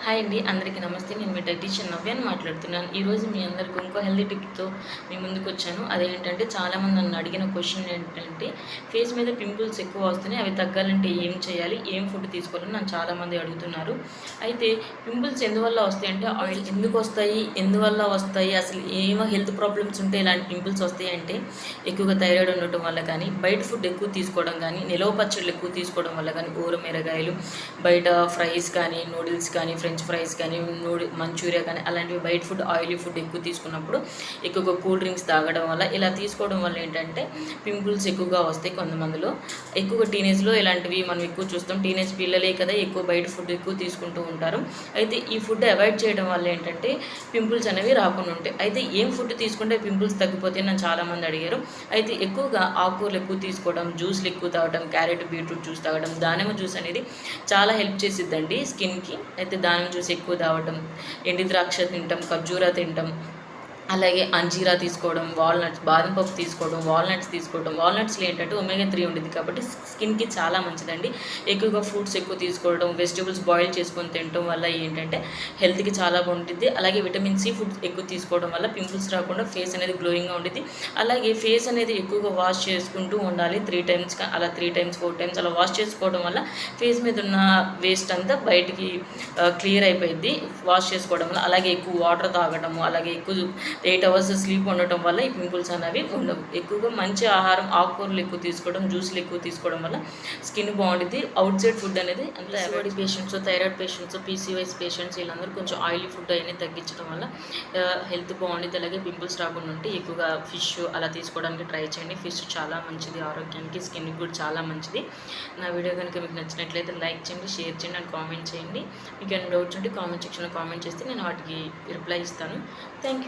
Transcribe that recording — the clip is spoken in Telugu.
హాయ్ అండి, అందరికీ నమస్తే. నేను మీ డైటీషియన్ నవ్యాన్ని మాట్లాడుతున్నాను. ఈరోజు మీ అందరికీ ఇంకో హెల్తీ టిప్తో మీ ముందుకు వచ్చాను. అదేంటంటే చాలామంది నన్ను అడిగిన క్వశ్చన్ ఏంటంటే ఫేస్ మీద పింపుల్స్ ఎక్కువ వస్తున్నాయి, అవి తగ్గాలంటే ఏం చేయాలి, ఏం ఫుడ్ తీసుకోవాలని నన్ను చాలామంది అడుగుతున్నారు. అయితే పింపుల్స్ ఎందువల్ల వస్తాయి అంటే ఆయిల్ ఎందుకు వస్తాయి, ఎందువల్ల వస్తాయి, అసలు ఏమో హెల్త్ ప్రాబ్లమ్స్ ఉంటే ఇలాంటి పింపుల్స్ వస్తాయి అంటే ఎక్కువగా థైరాయిడ్ ఉండటం వల్ల కానీ, బయట ఫుడ్ ఎక్కువ తీసుకోవడం కానీ, నిలవ పచ్చళ్ళు ఎక్కువ తీసుకోవడం వల్ల కానీ, ఊరమిరగాయలు, బయట ఫ్రైస్ కానీ, నూడిల్స్ కానీ, ఫ్రెంచ్ ఫ్రైస్ కానీ, మంచూరియా కానీ అలాంటివి బయట ఫుడ్ ఆయిలీ ఫుడ్ ఎక్కువ తీసుకున్నప్పుడు, ఎక్కువగా కూల్ డ్రింక్స్ తాగడం వల్ల, ఇలా తీసుకోవడం వల్ల ఏంటంటే పింపుల్స్ ఎక్కువగా వస్తాయి కొంతమందిలో. ఎక్కువగా టీనేజ్లో ఇలాంటివి మనం ఎక్కువ చూస్తాం. టీనేజ్ పిల్లలే కదా ఎక్కువ బయట ఫుడ్ ఎక్కువ తీసుకుంటూ ఉంటారు. అయితే ఈ ఫుడ్ అవాయిడ్ చేయడం వల్ల ఏంటంటే పింపుల్స్ అనేవి రాకుండా ఉంటాయి. అయితే ఏం ఫుడ్ తీసుకుంటే పింపుల్స్ తగ్గిపోతే నన్ను చాలామంది అడిగారు. అయితే ఎక్కువగా ఆకుకూరలు ఎక్కువ తీసుకోవడం, జ్యూస్లు ఎక్కువ తాగడం, క్యారెట్ బీట్రూట్ జ్యూస్ తాగడం, దానిమ్మ జ్యూస్ అనేది చాలా హెల్ప్ చేసిద్దండి స్కిన్కి. అయితే దానిమ్మ జ్యూస్ ఎక్కువ తాగటం, ఎండి ద్రాక్ష తింటాం, ఖర్జూరా తింటాం, అలాగే అంజీరా తీసుకోవడం, వాల్నట్స్, బాదం పప్పు తీసుకోవడం, వాల్నట్స్ తీసుకోవడం. వాల్నట్స్లో ఏంటంటే ఒమేగా 3 ఉంటుంది కాబట్టి స్కిన్కి చాలా మంచిదండి. ఎక్కువగా ఫ్రూట్స్ ఎక్కువ తీసుకోవడం, వెజిటేబుల్స్ బాయిల్ చేసుకొని తినడం వల్ల ఏంటంటే హెల్త్కి చాలా బాగుంటుంది. అలాగే విటమిన్ సి ఫుడ్ ఎక్కువ తీసుకోవడం వల్ల పింపుల్స్ రాకుండా ఫేస్ అనేది గ్లోయింగ్గా ఉంటుంది. అలాగే ఫేస్ అనేది ఎక్కువగా వాష్ చేసుకుంటూ ఉండాలి. 3 times అలా 3 times 4 times అలా వాష్ చేసుకోవడం వల్ల ఫేస్ మీద ఉన్న వేస్ట్ అంతా బయటికి క్లియర్ అయిపోయింది వాష్ చేసుకోవడం వల్ల. అలాగే ఎక్కువ వాటర్ తాగడము, అలాగే ఎక్కువ 8 hours స్లీప్ ఉండటం వల్ల ఈ పింపుల్స్ అనేవి ఉండవు. ఎక్కువగా మంచి ఆహారం, ఆకుకూరలు ఎక్కువ తీసుకోవడం, జ్యూస్లు ఎక్కువ తీసుకోవడం వల్ల స్కిన్ బాగుంటుంది. అవుట్ సైడ్ ఫుడ్ అనేది అంటే SOD patients, thyroid patients, PCOS patients వీళ్ళందరూ కొంచెం ఆయిలీ ఫుడ్ అనేది తగ్గించడం వల్ల హెల్త్ బాగుంటుంది. అలాగే పింపుల్స్ రాకుండా ఉంటే ఎక్కువగా ఫిష్ అలా తీసుకోవడానికి ట్రై చేయండి. ఫిష్ చాలా మంచిది ఆరోగ్యానికి, స్కిన్కి కూడా చాలా మంచిది. నా వీడియో కనుక మీకు నచ్చినట్లయితే లైక్ చేయండి, షేర్ చేయండి అండ్ కామెంట్ చేయండి. మీకు ఏమైనా డౌట్స్ ఉంటే కామెంట్ సెక్షన్లో కామెంట్ చేస్తే నేను వాటికి రిప్లై ఇస్తాను. Thank you.